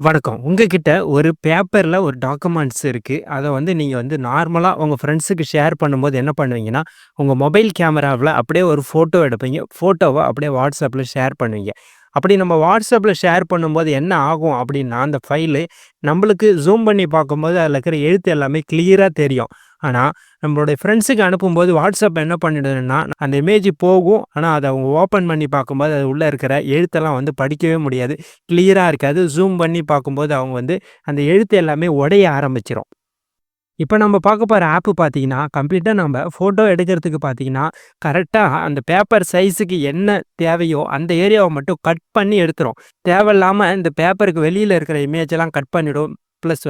வணக்கம். உங்ககிட்ட ஒரு பேப்பர்ல ஒரு டாக்குமெண்ட்ஸ் இருக்கு. அத நீங்க நார்மலா உங்க ஃப்ரெண்ட்ஸுக்கு ஷேர் பண்ணும்போது என்ன பண்ணுவீங்கன்னா, உங்க மொபைல் கேமராவுல அப்படியே ஒரு ஃபோட்டோ எடுப்பீங்க. ஃபோட்டோவ அப்படியே WhatsAppல ஷேர் பண்ணுவீங்க. அப்படி நம்ம WhatsAppல ஷேர் பண்ணும்போது என்ன ஆகும் அப்படின்னா, அந்த ஃபைலு நம்மளுக்கு ஜூம் பண்ணி பார்க்கும்போது அதில இருக்கிற எழுத்து எல்லாமே கிளியரா தெரியும். ஆனா, நம்மளுடைய ஃப்ரெண்ட்ஸுக்கு அனுப்பும்போது WhatsApp என்ன பண்ணிடுதுன்னா, அந்த இமேஜ் போகும். ஆனா, அத அவங்க ஓப்பன் பண்ணி பார்க்கும்போது, அது உள்ள இருக்கிற எழுத்தெல்லாம் படிக்கவே முடியாது. கிளியரா இருக்காது. ஜூம் பண்ணி பார்க்கும்போது அவங்க அந்த எழுத்து எல்லாமே உடைய ஆரம்பிச்சுரும். இப்ப நம்ம பார்க்க போற ஆப் பார்த்தீங்கன்னா, கம்ப்ளீட்டா நம்ம ஃபோட்டோ எடுக்கிறதுக்கு பார்த்தீங்கன்னா, கரெக்ட்டா அந்த பேப்பர் சைஸுக்கு என்ன தேவையோ, அந்த ஏரியாவ மட்டும் கட் பண்ணி எடுத்துரும். தேவையில்லாம இந்த பேப்பருக்கு வெளியில இருக்கிற இமேஜ் எல்லாம் கட் பண்ணிடும். பிளஸ்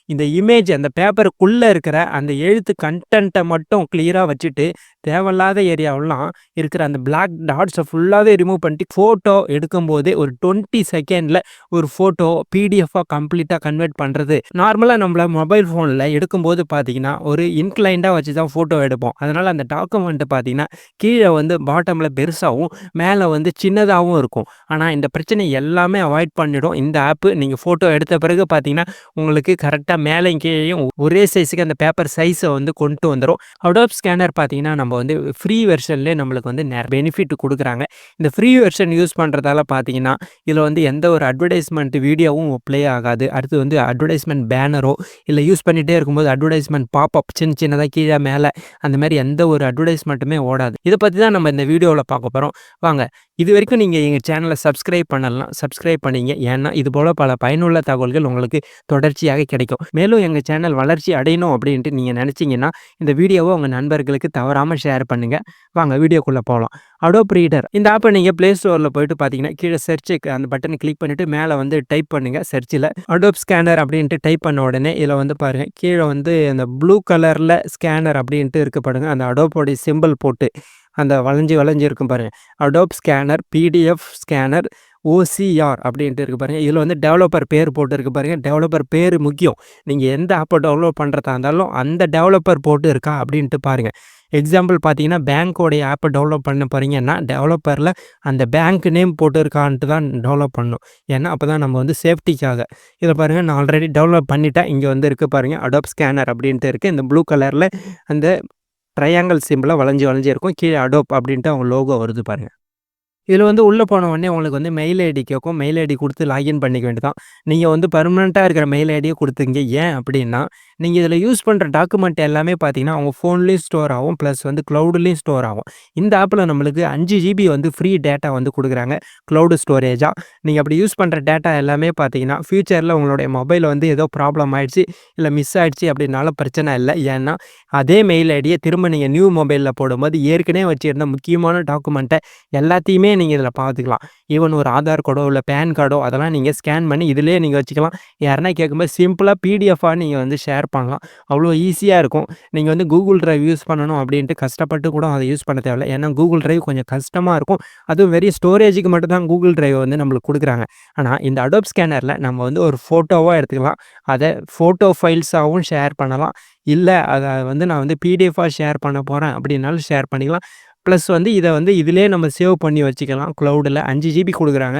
இந்த இமேஜ் அந்த பேப்பருக்குள்ள இருக்கிற அந்த எழுத்து கன்டென்ட்ட மட்டும் கிளியரா வச்சுட்டு, தேவையில்லாத ஏரியாவெல்லாம் இருக்கிற அந்த பிளாக் டாட்ஸ ஃபுல்லாவே ரிமூவ் பண்ணிட்டு, ஃபோட்டோ எடுக்கும்போதே ஒரு 20 செகண்ட்ல ஒரு ஃபோட்டோ பிடிஎஃப்பா கம்ப்ளீட்டா கன்வெர்ட் பண்றது. நார்மலா நம்மள மொபைல் ஃபோன்ல எடுக்கும்போது பார்த்தீங்கன்னா, ஒரு இன்க்ளைன்டா வச்சு தான் ஃபோட்டோ எடுப்போம். அதனால அந்த டாக்குமெண்ட் பார்த்தீங்கன்னா, கீழ பாட்டம்ல பெருசாவும், மேல சின்னதாவும் இருக்கும். ஆனா இந்த பிரச்சனை எல்லாமே அவாய்ட் பண்ணிடும் இந்த ஆப். நீங்க ஃபோட்டோ எடுத்த பிறகு பார்த்தீங்கன்னா, உங்களுக்கு கரெக்ட்டா மேலயும் கீழயும் ஒரே சைஸ்க்கு அந்த பேப்பர் சைஸ கொண்டு வந்துரும். அடோப் ஸ்கேனர் பார்த்தீங்கன்னா, நம்ம ஃப்ரீ வெர்ஷன்லயே நம்மளுக்கு பெனிஃபிட் குடுக்குறாங்க. இந்த ஃப்ரீ வெர்ஷன் யூஸ் பண்றதால பார்த்தீங்கன்னா, இதுல எந்த ஒரு அட்வர்டைஸ்மென்ட் வீடியோவும் ப்ளே ஆகாது. அடுத்து அட்வர்டைஸ்மென்ட் பேனரோ, இல்ல யூஸ் பண்ணிட்டே இருக்கும்போது அட்வர்டைஸ்மென்ட் பாப்அப் சின்னதா கீழ மேல அந்த மாரி எந்த ஒரு அட்வர்டைஸ்மென்ட்டுமே ஓடாது. இத பத்தி தான் நம்ம இந்த வீடியோல பார்க்க போறோம். வாங்க. இதுவரைக்கும் நீங்க எங்க சேனல சப்ஸ்கிரைப் பண்ணலனா, சப்ஸ்கிரைப் பண்ணீங்க. ஏன்னா, இது போல பல பயனுள்ள தகவல்கள் உங்களுக்கு தொடர்ச்சியாக கிடைக்கும். மேலும் எங்க சேனல் வளர்ச்சி அடையணும் அப்படின்ட்டு நீங்க நினைச்சீங்கன்னா, இந்த வீடியோவ உங்க நண்பர்களுக்கு தவறாம ஷேர் பண்ணுங்க. வாங்க வீடியோக்குள்ள போலாம். அடோப் ரீடர் இந்த ஆப்ப நீங்க Play Storeல போயிட்டு பார்த்தீங்கன்னா, கீழ செர்ச்சுக்கு அந்த பட்டன கிளிக் பண்ணிட்டு மேல டைப் பண்ணுங்க செர்ச்ல. அடோப் ஸ்கேனர் அப்படின்ட்டு டைப் பண்ண உடனே இதுல பாருங்க, கீழ அந்த ப்ளூ கலர்ல ஸ்கேனர் அப்படின்ட்டு இருக்கு பாருங்க. அந்த அடோப்போட சிம்பல் போட்டு அந்த வளைஞ்சு வளைஞ்சு இருக்கும் பாருங்க. Adobe scanner, PDF scanner, OCR அப்படின்ட்டு இருக்கு பாருங்க. இதுல டெவலப்பர் பேர் போட்டு இருக்கு பாருங்க. டெவலப்பர் பேரு முக்கியம். நீங்க எந்த ஆப்ப டவுன்லோட் பண்றதா இருந்தாலும் அந்த டெவலப்பர் போட்டு இருக்கா அப்படின்ட்டு பாருங்க. எக்ஸாம்பிள் பார்த்தீங்கன்னா, பேங்கோடைய ஆப்ப டவுன்லோட் பண்ண போறீங்கன்னா, டெவலப்பர்ல அந்த பேங்க் நேம் போட்டு இருக்கான்ட்டு தான் டவுன்லோட் பண்ணணும். ஏன்னா, அப்பதான் நம்ம சேஃப்டிக்காக. இத பாருங்க, நான் ஆல்ரெடி டவுன்லோட் பண்ணிட்டேன். இங்க இருக்கு பாருங்க. அடோப் ஸ்கேனர் அப்படின்ட்டு இருக்கு. இந்த ப்ளூ கலர்ல அந்த ட்ரையாங்கிள் சிம்பலா வளைஞ்சு வளைஞ்சு இருக்கும். கீழ அடோப் அப்படின்ட்டு அவங்க லோகோ வருது பாருங்க. இதில உள்ள போன உடனே உங்களுக்கு மெயில் ஐடி கேட்கும். மெயில் ஐடி குடுத்து லாகின் பண்ணிக்க வேண்டியதான். நீங்க பெர்மனன்ட்டா இருக்கிற மெயில் ஐடிய குடுத்துங்க. ஏன் அப்டின்னா, நீங்க இதில யூஸ் பண்ற டாக்குமெண்ட் எல்லாமே பார்த்தீங்கன்னா, உங்க ஃபோன்லயும் ஸ்டோர் ஆகும். பிளஸ் கிளவுட்லயும் ஸ்டோர் ஆகும். இந்த ஆப்ல நம்மளுக்கு 5 ஜிபி ஃப்ரீ டேட்டா குடுக்குறாங்க. கிளவுட் ஸ்டோரேஜா. நீங்க அப்படி யூஸ் பண்ற டேட்டா எல்லாமே பார்த்தீங்கன்னா, ஃபியூச்சர்ல உங்களுடைய மொபைல் ஏதோ ப்ராப்ளம் ஆயிடுச்சு, இல்ல மிஸ் ஆயிடுச்சு அப்படின்னாலும் பிரச்சனை இல்ல. ஏன்னா, அதே மெயில் ஐடிய திரும்ப நீங்க நியூ மொபைல்ல போடும்போது ஏற்கனவே வச்சிருந்த முக்கியமான டாக்குமெண்ட்ட எல்லாத்தையுமே நீங்க இதில பார்த்துக்கலாம். ஈவன் ஒரு ஆதார் கார்டோ, இல்ல பேன் கார்டோ அதெல்லாம் நீங்க ஸ்கேன் பண்ணி இதிலேயே நீங்க வச்சுக்கலாம். யாருனா கேட்கும்போது சிம்பிளா பிடிஎஃப்பா நீங்க ஷேர் பண்ணலாம். அவ்வளோ ஈஸியா இருக்கும். நீங்க Google Drive யூஸ் பண்ணணும் அப்படின்ட்டு கஷ்டப்பட்டு கூட அத யூஸ் பண்ண தேவையில்ல. ஏன்னா Google Drive கொஞ்சம் கஷ்டமா இருக்கும். அதுவும் வெறும் ஸ்டோரேஜுக்கு மட்டும் தான் Google Drive நம்மளுக்கு குடுக்குறாங்க. ஆனா இந்த அடோப் ஸ்கேனர்ல நம்ம ஒரு ஃபோட்டோவா எடுத்துக்கலாம். அத ஃபோட்டோ ஃபைல்ஸாவும் ஷேர் பண்ணலாம். இல்ல அத நான் பிடிஎஃப்பா ஷேர் பண்ண போறேன் அப்படின்னாலும் ஷேர் பண்ணிக்கலாம். பிளஸ் இத இதிலேயே நம்ம சேவ் பண்ணி வச்சுக்கலாம். கிளவுட்ல 5 ஜிபி குடுக்குறாங்க.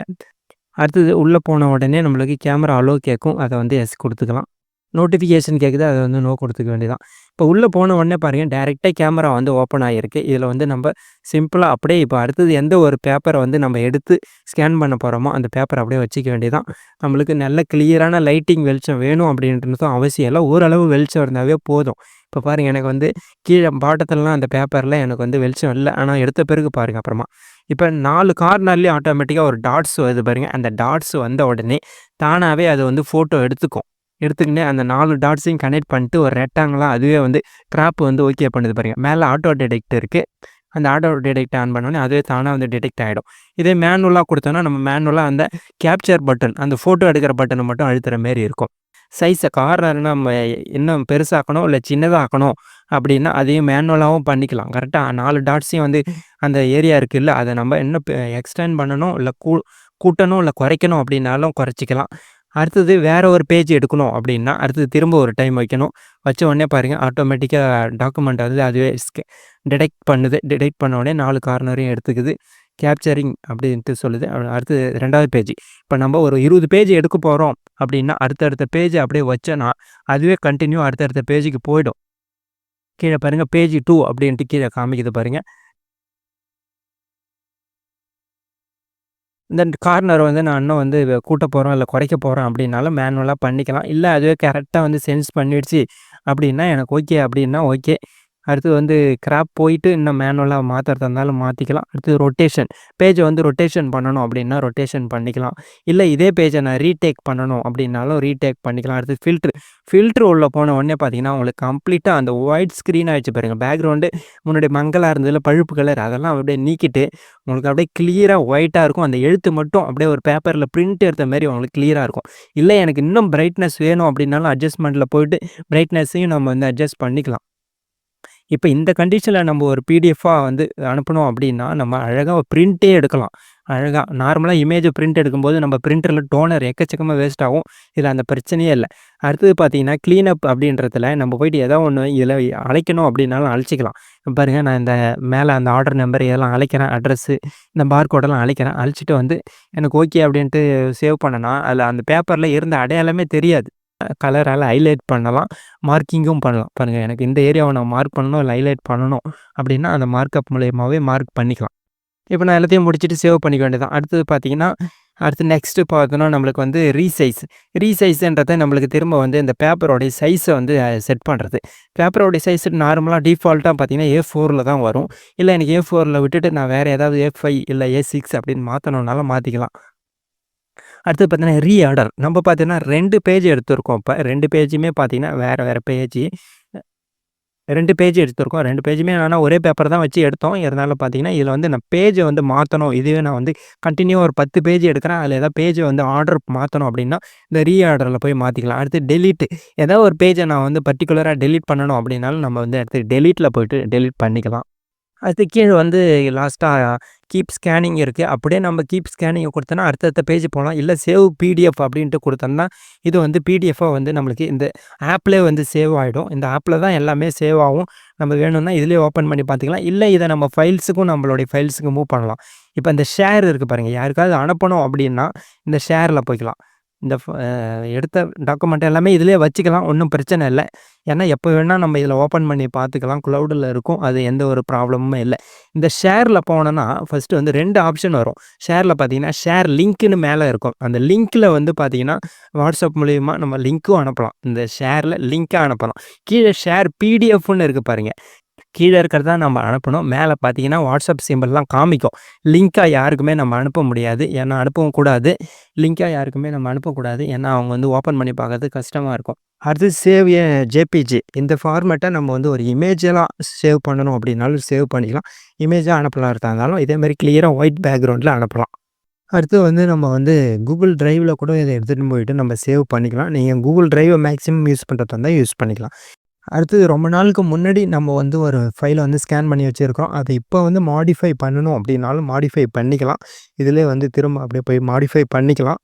அடுத்தது உள்ள போன உடனே நம்மளுக்கு கேமரா அலோ கேட்கும். அத எஸ் குடுத்துக்கலாம். நோட்டிஃபிகேஷன் கேட்குது. அத நோ குடுத்துக்க வேண்டியதான். இப்போ உள்ள போன உடனே பாருங்க, டைரக்ட்டா கேமரா ஓப்பன் ஆகியிருக்கு. இதில நம்ப சிம்பிளா அப்படியே இப்போ அடுத்தது எந்த ஒரு பேப்பர நம்ம எடுத்து ஸ்கேன் பண்ண போறோமோ, அந்த பேப்பர அப்படியே வச்சுக்க வேண்டியதான். நம்மளுக்கு நல்ல கிளியரான லைட்டிங் வெளிச்சம் வேணும் அப்படின்றதும் அவசியம் இல்ல. ஓரளவு வெளிச்சம் இருந்தாவே போதும். இப்போ பாருங்க, எனக்கு கீழ பாட்டத்துலலாம் அந்த பேப்பர்ல எனக்கு வெளிச்சம் இல்ல. ஆனா எடுத்த பிறகு பாருங்க அப்புறமா. இப்ப 4 கார்னர்லயும் ஆட்டோமேட்டிக்கா ஒரு டாட்ஸ் வருது பாருங்க. அந்த டாட்ஸ் வந்த உடனே தானாவே அது ஃபோட்டோ எடுத்துக்கும். எடுத்துக்கின்னு அந்த 4 டாட்ஸையும் கனெக்ட் பண்ணிட்டு ஒரு ரெக்டாங்கிளா அதுவே கிராப் ஓகே பண்ணுது பாருங்க. மேல ஆட்டோ டிடெக்ட் இருக்கு. அந்த ஆட்டோ டிடெக்ட் ஆன் பண்ணோனே அதுவே தானா டிடெக்ட் ஆயிடும். இதே மேனுவலா குடுத்தோம்னா, நம்ம மேனுவலா அந்த கேப்சர் பட்டன், அந்த ஃபோட்டோ எடுக்கிற பட்டன மட்டும் அழுத்துற மாரி இருக்கும். சைஸ கார்னர்னா நம்ம இன்னும் பெருசாக்கணும், இல்ல சின்னதாக்கணும் அப்படின்னா, அதையும் மேனுவலாவும் பண்ணிக்கலாம். கரெக்ட்டா 4 டாட்ஸையும் அந்த ஏரியா இருக்குல்ல, அத நம்ம இன்னும் எக்ஸ்டெண்ட் பண்ணணும், இல்ல கூட்டணும், இல்ல குறைக்கணும் அப்படின்னாலும் குறைச்சிக்கலாம். அடுத்தது வேற ஒரு பேஜ் எடுக்கணும் அப்படின்னா, அடுத்தது திரும்ப ஒரு டைம் வைக்கணும். வச்ச உடனே பாருங்க, ஆட்டோமேட்டிக்கா டாக்குமெண்ட் அதுவே டிடெக்ட் பண்ணுது. டிடெக்ட் பண்ண உடனே 4 கார்னரையும் எடுத்துக்குது. கேப்சரிங் அப்படின்ட்டு சொல்லுது. அடுத்தது 2வது பேஜ். இப்ப நம்ம ஒரு 20 பேஜ் எடுக்க போறோம் அப்படின்னா அடுத்தடுத்த பேஜ் அப்படியே வச்சேன்னா, அதுவே கன்டின்யூ அடுத்தடுத்த பேஜுக்கு போயிடும். கீழ பாருங்க பேஜ் 2 அப்படின்ட்டு கீழ காமிக்குது பாருங்க. இந்த கார்னர் வந்து நான் இன்னும் வந்து கூட்ட போறோம், இல்ல குறைக்க போறோம் அப்படின்னாலும் மேனுவலா பண்ணிக்கலாம். இல்ல அதுவே கரெக்ட்டா வந்து சென்ஸ் பண்ணிடுச்சு அப்படின்னா, எனக்கு ஓகே அப்படின்னா ஓகே. அடுத்து வந்து கிராப் போயிட்டு இன்னும் மேனுவலா மாத்துறதா இருந்தாலும் மாத்திக்கலாம். அடுத்து ரொட்டேஷன். பேஜ வந்து ரொட்டேஷன் பண்ணணும் அப்படின்னா ரொட்டேஷன் பண்ணிக்கலாம். இல்ல இதே பேஜ நான் ரீடேக் பண்ணணும் அப்படின்னாலும் ரீடேக் பண்ணிக்கலாம். அடுத்து ஃபில்டர். ஃபில்டர் உள்ள போன உடனே பார்த்தீங்கன்னா, உங்களுக்கு கம்ப்ளீட்டா அந்த ஒயிட் ஸ்க்ரீன் ஆயிடுச்சு பாருங்க. பேக்கிரவுண்டு முன்னாடி மங்கலா இருந்ததுல பழுப்பு கலர் அதெல்லாம் அப்படியே நீக்கிட்டு, உங்களுக்கு அப்படியே கிளியரா ஒயிட்டா இருக்கும். அந்த எழுத்து மட்டும் அப்படியே ஒரு பேப்பர்ல பிரிண்ட் எடுத்த மாரி உங்களுக்கு கிளியரா இருக்கும். இல்ல எனக்கு இன்னும் பிரைட்னஸ் வேணும் அப்படின்னாலும் அட்ஜஸ்ட்மென்ட்ல போயிட்டு பிரைட்னஸையும் நம்ம வந்து அட்ஜஸ்ட் பண்ணிக்கலாம். இப்ப இந்த கண்டிஷன்ல நம்ம ஒரு பிடிஎஃப்பா வந்து அனுப்பணும் அப்படின்னா, நம்ம அழகா ஒரு பிரிண்டே எடுக்கலாம். அழகா நார்மலா இமேஜ பிரிண்ட் எடுக்கும்போது நம்ம பிரிண்டர்ல டோனர் எக்கச்சக்கமா வேஸ்ட் ஆகும். இதுல அந்த பிரச்சனையே இல்ல. அடுத்தது பார்த்தீங்கன்னா, கிளீன் அப் அப்படின்றதுல நம்ம போயிட்டு ஏதோ ஒண்ணு இதுல அழைக்கணும் அப்படின்னாலும் அழிச்சிக்கலாம். பாருங்க நான் இந்த மேல அந்த ஆர்டர் நம்பர் இதெல்லாம் அழைக்கிறேன். அட்ரஸு இந்த பார்கோடெல்லாம் அழைக்கிறேன். அழிச்சிட்டு வந்து எனக்கு ஓகே அப்படின்ட்டு சேவ் பண்ணேன்னா, அதுல அந்த பேப்பர்ல இருந்த அடையாளமே தெரியாது. கலரால ஹைலைட் பண்ணலாம். மார்க்கிங்கும் பண்ணலாம். பாருங்க எனக்கு இந்த ஏரியாவ நான் மார்க் பண்ணணும், இல்ல ஹைலைட் பண்ணணும் அப்படின்னா, அந்த மார்க்கப் மூலியமாவே மார்க் பண்ணிக்கலாம். இப்ப நான் எல்லாத்தையும் முடிச்சுட்டு சேவ் பண்ணிக்க வேண்டியது தான். அடுத்தது பார்த்தீங்கன்னா, அடுத்து நெக்ஸ்ட்டு பார்த்தோன்னா, நம்மளுக்கு வந்து ரீசைஸ். ரீசைஸ்ன்றத நம்மளுக்கு திரும்ப வந்து இந்த பேப்பரோடைய சைஸ வந்து செட் பண்றது. பேப்பரோடைய சைஸ் நார்மலா டிஃபால்ட்டா பார்த்தீங்கன்னா, A4ல தான் வரும். இல்ல எனக்கு A4ல விட்டுட்டு நான் வேற ஏதாவது A5 இல்ல A6 அப்படின்னு மாத்தணும்னாலும் மாத்திக்கலாம். அடுத்து பார்த்தீங்கன்னா, ரீஆர்டர். நம்ம பார்த்தீங்கன்னா 2 பேஜ் எடுத்திருக்கோம் இப்ப. 2 பேஜுமே பார்த்தீங்கன்னா, வேற வேற பேஜு. 2 பேஜ் எடுத்திருக்கோம். 2 பேஜுமே ஆனா ஒரே பேப்பர் தான் வச்சு எடுத்தோம். இருந்தாலும் பார்த்தீங்கன்னா, இதில வந்து நான் பேஜ வந்து மாத்தணும். இதுவே நான் வந்து கன்டினியூவா ஒரு 10 பேஜ் எடுக்கிறேன். அதில ஏதாவது பேஜ வந்து ஆர்டர் மாத்தணும் அப்படின்னா, இந்த ரீஆர்டர்ல போய் மாத்திக்கலாம். அடுத்து டெலீட். ஏதாவது ஒரு பேஜ நான் வந்து பர்ட்டிகுலரா டெலீட் பண்ணணும் அப்படின்னாலும், நம்ம வந்து அடுத்து டெலீட்ல போயிட்டு டெலீட் பண்ணிக்கலாம். அதுக்கு கீழ வந்து லாஸ்ட்டா கீப் ஸ்கேனிங் இருக்கு. அப்படியே நம்ம கீப் ஸ்கேனிங்க குடுத்தோம்னா, அடுத்தடுத்த பேஜ் போலாம். இல்ல சேவ் பிடிஎஃப் அப்படின்ட்டு குடுத்தோம்னா, இது வந்து பிடிஎஃப்பா வந்து நம்மளுக்கு இந்த ஆப்லயே வந்து சேவ் ஆயிடும். இந்த ஆப்ல தான் எல்லாமே சேவ் ஆகும். நம்ம வேணும்னா இதிலயே ஓப்பன் பண்ணி பார்த்துக்கலாம். இல்ல இத நம்ம ஃபைல்ஸுக்கும் நம்மளுடைய ஃபைல்ஸுக்கு மூவ் பண்ணலாம். இப்ப இந்த ஷேர் இருக்கு பாருங்க. யாருக்காவது அனுப்பணும் அப்படின்னா, இந்த ஷேர்ல போய்க்கலாம். இந்த எடுத்த டாக்குமெண்ட் எல்லாமே இதிலயே வச்சுக்கலாம். ஒண்ணும் பிரச்சனை இல்ல. ஏன்னா, எப்போ வேணா நம்ம இதில ஓப்பன் பண்ணி பார்த்துக்கலாம். க்ளவுடுல இருக்கும். அது எந்த ஒரு ப்ராப்ளமுமே இல்ல. இந்த ஷேர்ல போனோம்னா, ஃபர்ஸ்ட்டு வந்து 2 ஆப்ஷன் வரும். ஷேர்ல பார்த்தீங்கன்னா, ஷேர் லிங்க்ன்னு மேல இருக்கும். அந்த லிங்க்ல வந்து பார்த்தீங்கன்னா, வாட்ஸ்அப் மூலியமா நம்ம லிங்க்கும் அனுப்பலாம். இந்த ஷேர்ல லிங்க்கா அனுப்பலாம். கீழ ஷேர் பிடிஎஃப்ன்னு இருக்கு பாருங்க. கீழ இருக்கிறது தான் நம்ம அனுப்பணும். மேல பார்த்தீங்கன்னா, வாட்ஸ்அப் சிம்பல்லாம் காமிக்கும். லிங்க்கா யாருக்குமே நம்ம அனுப்ப முடியாது. ஏன்னா அனுப்பவும் கூடாது. லிங்க்கா யாருக்குமே நம்ம அனுப்பக்கூடாது. ஏன்னா, அவங்க வந்து ஓப்பன் பண்ணி பார்க்கறது கஷ்டமா இருக்கும். அடுத்து சேவ் ஜேபிஜி. இந்த ஃபார்மேட்ட நம்ம வந்து ஒரு இமேஜெல்லாம் சேவ் பண்ணணும் அப்படின்னாலும் சேவ் பண்ணிக்கலாம். இமேஜா அனுப்பலாறதா இருந்தாலும் இதே மாரி கிளியரா ஒயிட் பேக்கிரவுண்ட்ல அனுப்பலாம். அடுத்து வந்து நம்ம வந்து கூகுள் டிரைவ்ல கூட இத எடுத்துட்டு போயிட்டு நம்ம சேவ் பண்ணிக்கலாம். நீங்க கூகுள் டிரைவ மேக்ஸிமம் யூஸ் பண்றதா இருந்தா யூஸ் பண்ணிக்கலாம். அடுத்தது ரொம்ப நாளுக்கு முன்னாடி நம்ம வந்து ஒரு ஃபைல வந்து ஸ்கேன் பண்ணி வச்சிருக்கிறோம். அத இப்ப வந்து மாடிஃபை பண்ணணும் அப்படின்னாலும் மாடிஃபை பண்ணிக்கலாம். இதிலயே வந்து திரும்ப அப்படியே போய் மாடிஃபை பண்ணிக்கலாம்.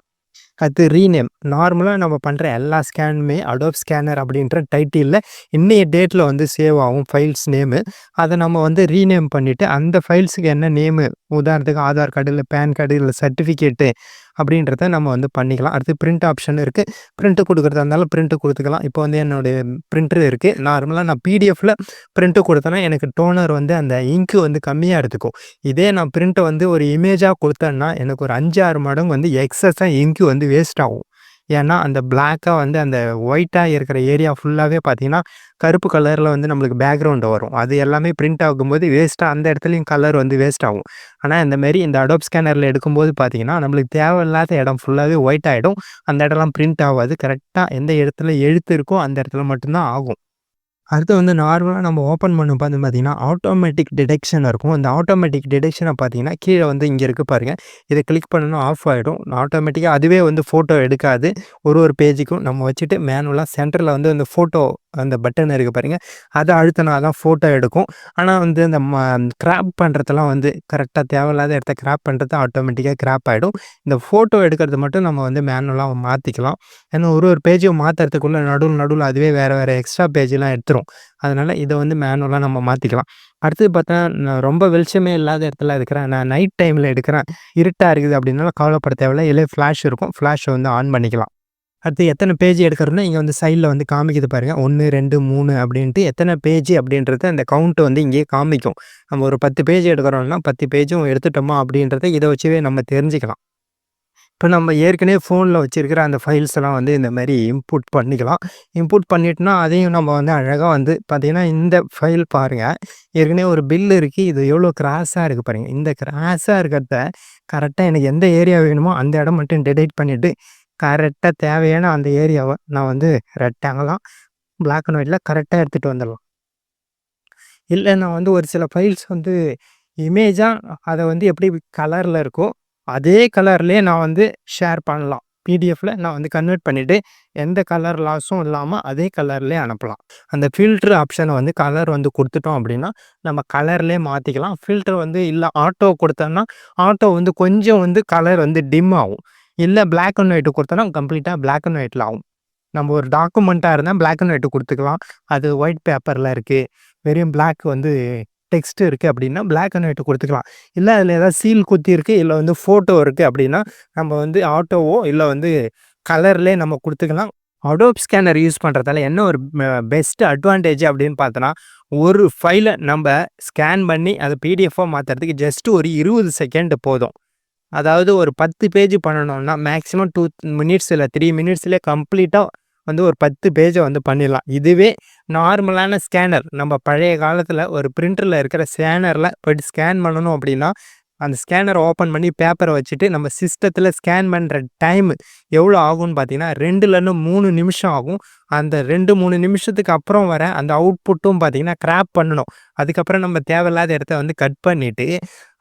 அடுத்து ரீநேம். நார்மலா நம்ம பண்ற எல்லா ஸ்கேனுமே அடோப் ஸ்கேனர் அப்படின்ற டைட்டில்ல இன்னைய டேட்ல வந்து சேவ் ஆகும் ஃபைல்ஸ் நேமு. அத நம்ம வந்து ரீநேம் பண்ணிட்டு அந்த ஃபைல்ஸுக்கு என்ன நேமு, உதாரணத்துக்கு ஆதார் கார்டு, இல்ல பேன் கார்டு, இல்ல சர்டிஃபிகேட்டு அப்படின்றத நம்ம வந்து பண்ணிக்கலாம். அடுத்து பிரிண்ட் ஆப்ஷன் இருக்கு. பிரிண்ட் குடுக்குறதா இருந்தாலும் பிரிண்ட் குடுத்துக்கலாம். இப்போ வந்து என்னுடைய பிரிண்டர் இருக்கு. நார்மலா நான் பிடிஎஃப்ல பிரிண்ட் குடுத்தேன்னா, எனக்கு டோனர் வந்து அந்த இங்க் வந்து கம்மியா எடுத்துக்கும். இதே நான் பிரிண்ட்ட வந்து ஒரு இமேஜா குடுத்தேன்னா, எனக்கு ஒரு 5, 6 மடங்கு வந்து எக்ஸஸா இங்க் வந்து வேஸ்ட் ஆகும். ஏன்னா, அந்த பிளாக்கா வந்து அந்த ஒயிட்டா இருக்கிற ஏரியா ஃபுல்லாவே பார்த்தீங்கன்னா, கருப்பு கலர்ல வந்து நம்மளுக்கு பேக்கிரவுண்ட் வரும். அது எல்லாமே பிரிண்ட் ஆகும்போது வேஸ்ட்டா அந்த இடத்துலயும் கலர் வந்து வேஸ்ட் ஆகும். ஆனா, இந்த மாரி இந்த அடோப் ஸ்கேனர்ல எடுக்கும்போது பார்த்தீங்கன்னா, நம்மளுக்கு தேவையில்லாத இடம் ஃபுல்லாவே ஒயிட் ஆயிடும். அந்த இடம்லாம் பிரிண்ட் ஆவாது. கரெக்ட்டா எந்த இடத்துல எழுத்து இருக்கோ, அந்த இடத்துல மட்டும் தான் ஆகும். அடுத்து வந்து நார்மலா நம்ம ஓப்பன் பண்ணும்போது வந்து பார்த்தீங்கன்னா, ஆட்டோமேட்டிக் டிடெக்ஷன் இருக்கும். இந்த ஆட்டோமேட்டிக் டிடெக்ஷன பார்த்தீங்கன்னா, கீழ வந்து இங்க இருக்கு பாருங்க. இத கிளிக் பண்ணோம்னா ஆஃப் ஆயிடும். ஆட்டோமேட்டிக்கா அதுவே வந்து ஃபோட்டோ எடுக்காது. ஒரு பேஜுக்கும் நம்ம வச்சுட்டு மேனுவலா சென்டர்ல வந்து அந்த ஃபோட்டோ அந்த பட்டன் இருக்கு பாருங்க. அத அழுத்துனா தான் ஃபோட்டோ எடுக்கும். ஆனா வந்து இந்த கிராப் பண்றதெல்லாம் வந்து கரெக்ட்டா தேவையில்லாத இடத்த கிராப் பண்றது ஆட்டோமேட்டிக்கா கிராப் ஆயிடும். இந்த ஃபோட்டோ எடுக்கிறது மட்டும் நம்ம வந்து மேனுவலா மாத்திக்கலாம். ஏன்னா ஒரு பேஜையும் மாத்துறதுக்குள்ள நடுவுல அதுவே வேற வேற எக்ஸ்ட்ரா பேஜ்லாம் எடுத்துரும். அதனால இத வந்து மேனுவலா நம்ம மாத்திக்கலாம். அடுத்தது பார்த்தா, நான் ரொம்ப வெளிச்சமே இல்லாத இடத்துல இருக்கிறேன். நான் நைட் டைம்ல எடுக்கிறேன். இருட்டா இருக்குது அப்படின்னாலும் கவலைப்பட தேவையில்ல. இதுலயே ஃபிளாஷ் இருக்கும். ஃபிளாஷ வந்து ஆன் பண்ணிக்கலாம். அடுத்து எத்தனை பேஜ் எடுக்கிறோம்னா, இங்க வந்து சைட்ல வந்து காமிக்குது பாருங்க. 1, 2, 3 அப்படின்ட்டு எத்தனை பேஜ் அப்படின்றது அந்த கவுண்ட் வந்து இங்கேயே காமிக்கும். நம்ம ஒரு 10 பேஜ் எடுக்கிறோம்னா 10 பேஜும் எடுத்துட்டோமா அப்படின்றத இத வச்சே நம்ம தெரிஞ்சுக்கலாம். இப்ப நம்ம ஏற்கனவே ஃபோன்ல வச்சிருக்கிற அந்த ஃபைல்ஸ் எல்லாம் வந்து இந்த மாரி இன்புட் பண்ணிக்கலாம். இன்புட் பண்ணிட்டோம்னா, அதையும் நம்ம வந்து அழகா வந்து பார்த்தீங்கன்னா, இந்த ஃபைல் பாருங்க. ஏற்கனவே ஒரு பில் இருக்கு. இது எவ்வளோ கிராஸா இருக்கு பாருங்க. இந்த கிராஸா இருக்கிறத கரெக்ட்டா எனக்கு எந்த ஏரியா வேணுமோ, அந்த இடம் மட்டும் டெலீட் பண்ணிட்டு, கரெக்ட்டா தேவையான அந்த ஏரியாவ நான் வந்து ரெக்டாங்கிளா, பிளாக் அண்ட் ஒயிட்ல கரெக்ட்டா எடுத்துட்டு வந்துடலாம். இல்ல நான் வந்து ஒரு சில ஃபைல்ஸ் வந்து இமேஜா அத வந்து எப்படி கலர்ல இருக்கோ, அதே கலர்லயே நான் வந்து ஷேர் பண்ணலாம். பிடிஎஃப்ல நான் வந்து கன்வெர்ட் பண்ணிட்டு, எந்த கலர் லாஸும் இல்லாம அதே கலர்லயே அனுப்பலாம். அந்த ஃபில்டர் ஆப்ஷன வந்து கலர் வந்து குடுத்துட்டோம் அப்படின்னா, நம்ம கலர்லயே மாத்திக்கலாம். ஃபில்டர் வந்து இல்ல ஆட்டோ குடுத்தோம்னா, ஆட்டோ வந்து கொஞ்சம் வந்து கலர் வந்து டிம் ஆகும். இல்ல பிளாக் அண்ட் ஒயிட் குடுத்தோம்னா, கம்ப்ளீட்டா பிளாக் அண்ட் ஒயிட்ல ஆகும். நம்ம ஒரு டாக்குமெண்ட்டா இருந்தா பிளாக் அண்ட் ஒயிட் குடுத்துக்கலாம். அது ஒயிட் பேப்பர்ல இருக்கு. வெறும் பிளாக் வந்து டெக்ஸ்ட் இருக்கு அப்படின்னா, பிளாக் அண்ட் ஒயிட் குடுத்துக்கலாம். இல்ல அதில ஏதாவது சீல் குத்தி இருக்கு, இல்ல வந்து ஃபோட்டோ இருக்கு அப்படின்னா, நம்ம வந்து ஆட்டோவோ இல்ல வந்து கலர்லயே நம்ம குடுத்துக்கலாம். அடோப் ஸ்கேனர் யூஸ் பண்றதால என்ன ஒரு பெஸ்ட் அட்வான்டேஜ் அப்படின்னு பார்த்தோன்னா, ஒரு ஃபைல நம்ப ஸ்கேன் பண்ணி அத பிடிஎஃப்பா மாத்துறதுக்கு ஜஸ்ட் ஒரு 20 செகண்ட் போதும். அதாவது ஒரு 10 பேஜ் பண்ணணும்னா, மேக்ஸிமம் 2 மினிட்ஸ் இல்ல 3 மினிட்ஸ்லயே கம்ப்ளீட்டா வந்து ஒரு 10 பேஜ வந்து பண்ணிடலாம். இதுவே நார்மலான ஸ்கேனர் நம்ம பழைய காலத்துல ஒரு பிரிண்டர்ல இருக்கிற ஸ்கேனர்ல போயிட்டு ஸ்கேன் பண்ணணும் அப்படின்னா, அந்த ஸ்கேனர ஓப்பன் பண்ணி பேப்பர வச்சுட்டு நம்ம சிஸ்டத்துல ஸ்கேன் பண்ற டைம் எவ்வளோ ஆகும்னு பார்த்தீங்கன்னா, 2லருந்து 3 நிமிஷம் ஆகும். அந்த 2, 3 நிமிஷத்துக்கு அப்புறம் வர அந்த அவுட்புட்டும் பார்த்தீங்கன்னா, கிராப் பண்ணணும். அதுக்கப்புறம் நம்ம தேவையில்லாத இடத்த வந்து கட் பண்ணிட்டு,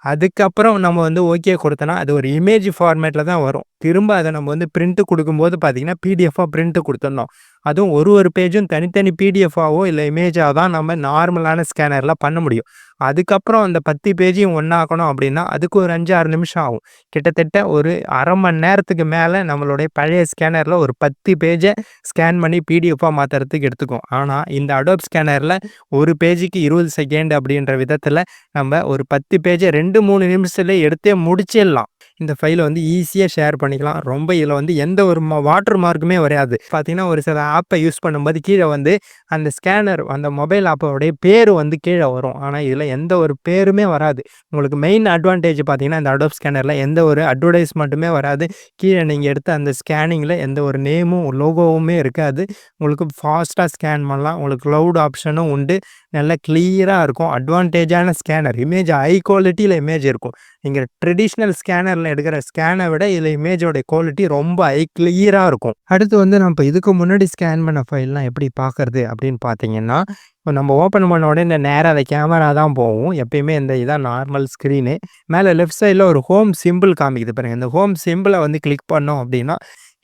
அதுக்கப்புறம் நம்ம வந்து ஓகே குடுத்தோம்னா, அது ஒரு இமேஜ் ஃபார்மேட்ல தான் வரும். திரும்ப அத நம்ம வந்து பிரிண்ட் குடுக்கும்போது பார்த்தீங்கன்னா, பிடிஎஃப்பா பிரிண்ட் குடுத்துடணும். அதுவும் ஒரு பேஜும் தனித்தனி பிடிஎஃப்பாவோ இல்ல இமேஜா தான் நம்ம நார்மலான ஸ்கேனர்ல பண்ண முடியும். அதுக்கப்புறம் அந்த 10 பேஜையும் ஒண்ணாக்கணும் அப்படின்னா, அதுக்கு ஒரு 5, 6 நிமிஷம் ஆகும். கிட்டத்தட்ட ஒரு 1/2 மணி நேரத்துக்கு மேல நம்மளுடைய பழைய ஸ்கேனர்ல ஒரு 10 பேஜ ஸ்கேன் பண்ணி பிடிஎஃப்பா மாத்துறதுக்கு எடுத்துக்கும். ஆனா, இந்த அடோப் ஸ்கேனர்ல ஒரு பேஜுக்கு 20 செகண்ட் அப்படின்ற விதத்துல நம்ம ஒரு 10 பேஜ 2, 3 நிமிஷத்துல எடுத்தே முடிச்சிடலாம். இந்த ஃபைல வந்து ஈஸியா ஷேர் பண்ணிக்கலாம். ரொம்ப இதுல வந்து எந்த ஒரு வாட்டர் மார்க்குமே வராது. பார்த்தீங்கன்னா, ஒரு சில ஆப்ப யூஸ் பண்ணும்போது கீழ வந்து அந்த ஸ்கேனர் அந்த மொபைல் ஆப்போடைய பேரு வந்து கீழ வரும். ஆனா, இதுல எந்த ஒரு பேருமே வராது. உங்களுக்கு மெயின் அட்வான்டேஜ் பார்த்தீங்கன்னா, இந்த அடோப் ஸ்கேனர்ல எந்த ஒரு அட்வர்டைஸ்மென்ட்டுமே வராது. கீழ நீங்க எடுத்த அந்த ஸ்கேனிங்ல எந்த ஒரு நேமும், லோகோவுமே இருக்காது. உங்களுக்கு ஃபாஸ்ட்டா ஸ்கேன் பண்ணலாம். உங்களுக்கு கிளவுட் ஆப்ஷனும் உண்டு. நல்லா கிளியரா இருக்கும். அட்வான்டேஜான ஸ்கேனர். இமேஜ் ஹை குவாலிட்டில இமேஜ் இருக்கும். நீங்க ட்ரெடிஷனல் ஸ்கேனர்ல எடுக்கிற ஸ்கேன விட இதுல இமேஜோட குவாலிட்டி ரொம்ப ஹை கிளியரா இருக்கும். அடுத்து வந்து நம்ம இதுக்கு முன்னாடி ஸ்கேன் பண்ண ஃபைல்லாம் எப்படி பார்க்கறது அப்படின்னு பார்த்தீங்கன்னா, இப்போ நம்ம ஓப்பன் பண்ண உடனே இந்த நேரா அந்த கேமரா தான் போகும். எப்பயுமே இந்த இதான் நார்மல் ஸ்க்ரீனு. மேல லெஃப்ட் சைட்ல ஒரு ஹோம் சிம்பிள் காமிக்குது பாருங்க. இந்த ஹோம் சிம்பிள வந்து கிளிக் பண்ணோம் அப்படின்னா,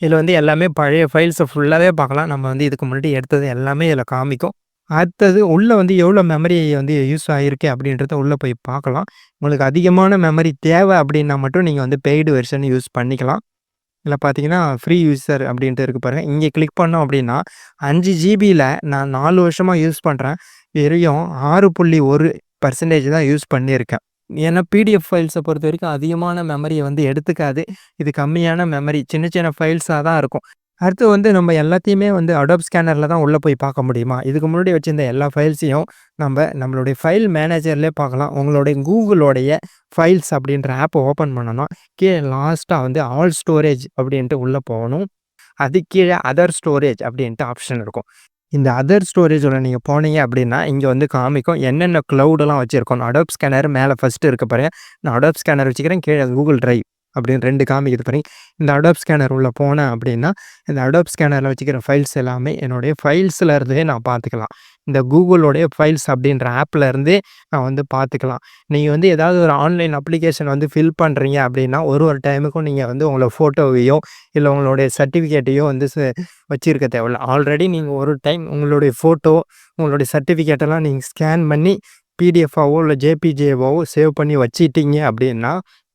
இதுல வந்து எல்லாமே பழைய ஃபைல்ஸ ஃபுல்லாவே பார்க்கலாம். நம்ம வந்து இதுக்கு முன்னாடி எடுத்தது எல்லாமே இதுல காமிக்கும். அடுத்தது உள்ள வந்து எவ்வளோ மெமரி வந்து யூஸ் ஆயிருக்கு அப்படின்றத உள்ள போய் பார்க்கலாம். உங்களுக்கு அதிகமான மெமரி தேவை அப்படின்னா மட்டும் நீங்க வந்து பெய்டு வெர்ஷன் யூஸ் பண்ணிக்கலாம். இதில பார்த்தீங்கன்னா, ஃப்ரீ யூசர் அப்படின்ட்டு இருக்கு பாருங்க. இங்கே கிளிக் பண்ணோம் அப்படின்னா, 5 ஜிபில நான் 4 வருஷமா யூஸ் பண்றேன். வெறும் 6.1% தான் யூஸ் பண்ணியிருக்கேன். ஏன்னா பிடிஎஃப் ஃபைல்ஸ பொறுத்தவரைக்கும் அதிகமான மெமரிய வந்து எடுத்துக்காது. இது கம்மியான மெமரி சின்ன சின்ன ஃபைல்ஸா தான் இருக்கும். அடுத்து வந்து நம்ம எல்லாத்தையுமே வந்து அடோப் ஸ்கேனர்ல தான் உள்ள போய் பார்க்க முடியுமா? இதுக்கு முன்னாடி வச்சிருந்த எல்லா ஃபைல்ஸையும் நம்மளுடைய ஃபைல் மேனேஜர்லயே பார்க்கலாம். உங்களுடைய கூகுளோடைய ஃபைல்ஸ் அப்படின்ற ஆப்ப ஓப்பன் பண்ணோம்னா, கீழ லாஸ்ட்டா வந்து ஆல் ஸ்டோரேஜ் அப்படின்ட்டு உள்ள போகணும். அதுக்கு கீழ அதர் ஸ்டோரேஜ் அப்படின்ட்டு ஆப்ஷன் இருக்கும். இந்த அதர் ஸ்டோரேஜ்ல நீங்க போனீங்க அப்படின்னா, இங்க வந்து காமிக்கும் என்னென்ன கிளவுடெல்லாம் வச்சிருக்கோம். அடோப் ஸ்கேனர் மேல ஃபர்ஸ்ட் இருக்கு பாருங்க. நான் அடோப் ஸ்கேனர் வச்சுக்கிறேன். கீழ கூகுள் டிரைவ் அப்படின்னு 2 காமிக்குது பாருங்க. இந்த அடோப் ஸ்கேனர் உள்ள போனேன் அப்படின்னா, இந்த அடோப் ஸ்கேனர்ல வச்சுக்கிற ஃபைல்ஸ் எல்லாமே என்னுடைய ஃபைல்ஸ்ல இருந்தே நான் பார்த்துக்கலாம். இந்த கூகுளோடைய ஃபைல்ஸ் அப்படின்ற ஆப்ல இருந்தே நான் வந்து பார்த்துக்கலாம். நீங்க வந்து ஏதாவது ஒரு ஆன்லைன் அப்ளிகேஷன் வந்து ஃபில் பண்றீங்க அப்படின்னா, ஒரு டைமுக்கும் நீங்க வந்து உங்களோட ஃபோட்டோவையோ, இல்ல உங்களுடைய சர்டிஃபிகேட்டையோ வந்து வச்சிருக்க தேவையில்ல. ஆல்ரெடி நீங்க ஒரு டைம் உங்களுடைய ஃபோட்டோ, உங்களுடைய சர்டிஃபிகேட்டெல்லாம் நீங்க ஸ்கேன் பண்ணி பிடிஎஃப்பாவோ, இல்ல ஜேபிஜேவாவோ சேவ் பண்ணி வச்சுட்டீங்க அப்படின்னா,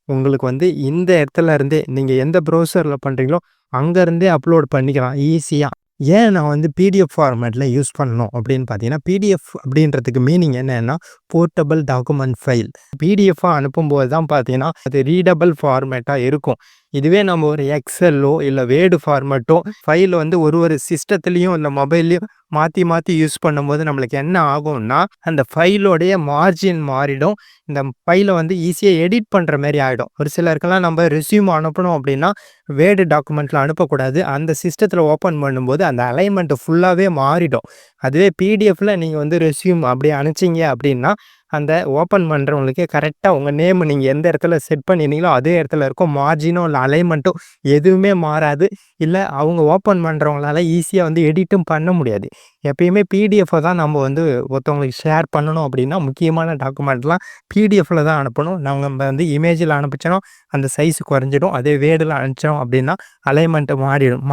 உங்களுக்கு வந்து இந்த இடத்துல இருந்தே நீங்க எந்த ப்ரௌசர்ல பண்றீங்களோ, அங்க இருந்தே அப்லோட் பண்ணிக்கலாம் ஈஸியா. ஏன் நான் வந்து பிடிஎஃப் ஃபார்மேட்ல யூஸ் பண்ணணும் அப்படின்னு பார்த்தீங்கன்னா, பிடிஎஃப் அப்படின்றதுக்கு மீனிங் என்னன்னா, போர்ட்டபிள் டாக்குமெண்ட் ஃபைல். பிடிஎஃப்பா அனுப்பும்போது தான் பார்த்தீங்கன்னா, அது ரீடபிள் ஃபார்மேட்டா இருக்கும். இதுவே நம்ம ஒரு எக்ஸெல்லோ இல்லை வேர்டு ஃபார்மேட்டோ ஃபைல் வந்து ஒரு சிஸ்டத்துலேயும் இல்லை மொபைல்லையும் மாற்றி மாற்றி யூஸ் பண்ணும்போது நம்மளுக்கு என்ன ஆகும்னா அந்த ஃபைலோடைய மார்ஜின் மாறிடும். இந்த ஃபைலை வந்து ஈஸியாக எடிட் பண்ணுற மாதிரி ஆகிடும். ஒரு சிலருக்கெல்லாம் நம்ம ரெஸ்யூம் அனுப்பணும் அப்படின்னா வேர்டு டாக்குமெண்ட்டில் அனுப்பக்கூடாது. அந்த சிஸ்டத்தில் ஓப்பன் பண்ணும்போது அந்த அலைன்மெண்ட் ஃபுல்லாகவே மாறிடும். அதுவே பிடிஎஃப்பில் நீங்கள் வந்து ரெஸ்யூம் அப்படி அனுப்பிச்சிங்க அப்படின்னா அந்த ஓப்பன் பண்ணுறவங்களுக்கு கரெக்டாக உங்கள் நேம் நீங்கள் எந்த இடத்துல செட் பண்ணியிருந்தீங்களோ அதே இடத்துல இருக்கும். மார்ஜினோ இல்லை அலைன்மெண்ட்டோ எதுவுமே மாறாது. இல்லை அவங்க ஓப்பன் பண்ணுறவங்களால ஈஸியாக வந்து எடிட்டும் பண்ண முடியாது. எப்பயுமே பிடிஎஃப்பை தான் நம்ம வந்து ஒருத்தவங்களுக்கு ஷேர் பண்ணணும் அப்படின்னா முக்கியமான டாக்குமெண்ட்லாம் பிடிஎஃப்பில் தான் அனுப்பணும். நம்ம வந்து இமேஜில் அனுப்பிச்சோன்னா அந்த சைஸ் குறைஞ்சிடும். அதே வேர்டில் அனுப்பிச்சோம் அப்படின்னா அலைன்மெண்ட்டு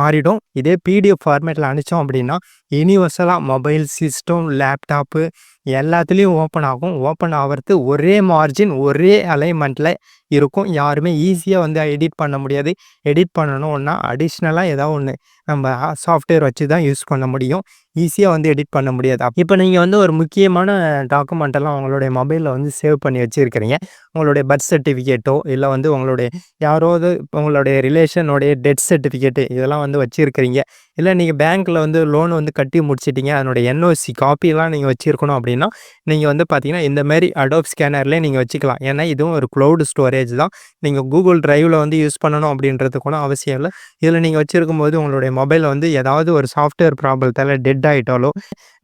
மாறிடும். இதே பிடிஎஃப் ஃபார்மேட்டில் அனுப்பிச்சோம் அப்படின்னா யூனிவர்சலாக மொபைல், சிஸ்டம், லேப்டாப்பு எல்லாத்துலேயும் ஓப்பன் ஆகும். ஓப்பன் ஆகிறது ஒரே மார்ஜின் ஒரே அலைன்மெண்ட்டில் இருக்கும். யாருமே ஈஸியாக வந்து எடிட் பண்ண முடியாது. எடிட் பண்ணணும்னா அடிஷ்னலாக ஏதாவது ஒன்று நம்ம சாஃப்ட்வேர் வச்சு தான் யூஸ் பண்ண முடியும். ஈஸியாக வந்து எடிட் பண்ண முடியாது. இப்போ நீங்கள் வந்து ஒரு முக்கியமான டாக்குமெண்ட்டெல்லாம் உங்களுடைய மொபைலில் வந்து சேவ் பண்ணி வச்சுருக்கிறீங்க. உங்களுடைய பர்த் சர்டிஃபிகேட்டோ இல்லை வந்து உங்களுடைய யாராவது உங்களுடைய ரிலேஷனுடைய டெத் சர்டிஃபிகேட்டு இதெல்லாம் வந்து வச்சுருக்கிறீங்க. இல்லை நீங்கள் பேங்க்கில் வந்து லோன் வந்து கட்டி முடிச்சிட்டிங்க. அதனுடைய என்ஓசி காப்பிலாம் நீங்கள் வச்சுருக்கணும் அப்படின்னா நீங்கள் வந்து பார்த்தீங்கன்னா இந்தமாரி அடோப் ஸ்கேனர்லேயே நீங்கள் வச்சுக்கலாம். ஏன்னா இதுவும் ஒரு க்ளவுட் ஸ்டோரேஜ் தான். நீங்கள் கூகுள் டிரைவில் வந்து யூஸ் பண்ணணும் அப்படின்றது கூட அவசியம் இல்லை. இதில் நீங்கள் வச்சுருக்கும்போது உங்களுடைய மொபைலில் வந்து ஏதாவது ஒரு சாஃப்ட்வேர் ப்ராப்ளத்தால் டெட் ஆகிட்டாலோ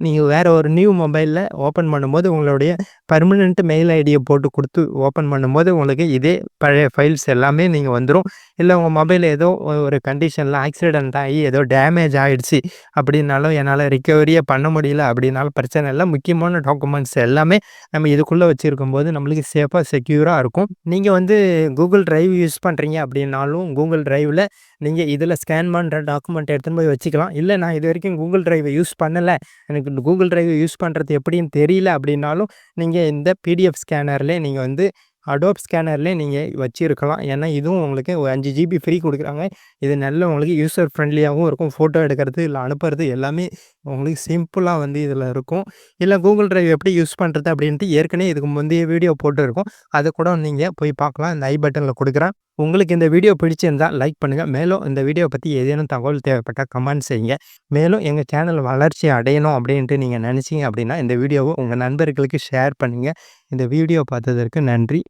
நீங்கள் வேறு ஒரு நியூ மொபைலில் ஓப்பன் பண்ணும்போது உங்களுடைய பர்மனெண்ட் மெயில் ஐடியை போட்டு கொடுத்து ஓப்பன் பண்ணும்போது உங்களுக்கு இதே பழைய ஃபைல்ஸ் எல்லாமே நீங்கள் வந்துடும். இல்லை உங்கள் மொபைல் ஏதோ ஒரு கண்டிஷனில் ஆக்சிடென்ட் ஆகி ஏதோ டேமேஜ் ஆகிடுச்சு அப்படின்னாலும் என்னால் ரிக்கவரியே பண்ண முடியல அப்படின்னாலும் பிரச்சனை இல்லை. முக்கியமான டாக்குமெண்ட்ஸ் எல்லாமே நம்ம இதுக்குள்ளே வச்சுருக்கும்போது நம்மளுக்கு சேஃபாக செக்யூராக இருக்கும். நீங்கள் வந்து கூகுள் டிரைவ் யூஸ் பண்ணுறீங்க அப்படின்னாலும் கூகுள் டிரைவில் நீங்கள் இதில் ஸ்கேன் பண்ணுற டாக்குமெண்ட் எடுத்துன்னு போய் வச்சுக்கலாம். இல்லை நான் இது வரைக்கும் கூகுள் டிரைவை யூஸ் பண்ணலை, எனக்கு கூகுள் டிரைவ் யூஸ் பண்ணுறது எப்படின்னு தெரியல அப்படின்னாலும் நீங்கள் இந்த பிடிஎஃப் ஸ்கேனர்லேயே நீங்கள் வந்து அடோப் ஸ்கேனர்லேயே நீங்கள் வச்சுருக்கலாம். ஏன்னா இதுவும் உங்களுக்கு 5 ஜிபி ஃப்ரீ கொடுக்குறாங்க. இது நல்ல உங்களுக்கு யூசர் ஃப்ரெண்ட்லியாகவும் இருக்கும். ஃபோட்டோ எடுக்கிறது இல்லை அனுப்புறது எல்லாமே உங்களுக்கு சிம்பிளாக வந்து இதில் இருக்கும். இல்லை கூகுள் டிரைவ் எப்படி யூஸ் பண்ணுறது அப்படின்ட்டு ஏற்கனவே இதுக்கு முந்தைய வீடியோ போட்டுருக்கோம். அதை கூட நீங்கள் போய் பார்க்கலாம். இந்த ஐ பட்டனில் கொடுக்குறேன். உங்களுக்கு இந்த வீடியோ பிடிச்சிருந்தால் லைக் பண்ணுங்கள். மேலும் இந்த வீடியோ பற்றி ஏதேனும் தகவல் தேவைப்பட்டால் கமெண்ட் செய்யுங்க. மேலும் எங்கள் சேனல் வளர்ச்சி அடையணும் அப்படின்ட்டு நீங்கள் நினச்சிங்க அப்படின்னா இந்த வீடியோவை உங்கள் நண்பர்களுக்கு ஷேர் பண்ணுங்கள். இந்த வீடியோ பார்த்ததற்கு நன்றி.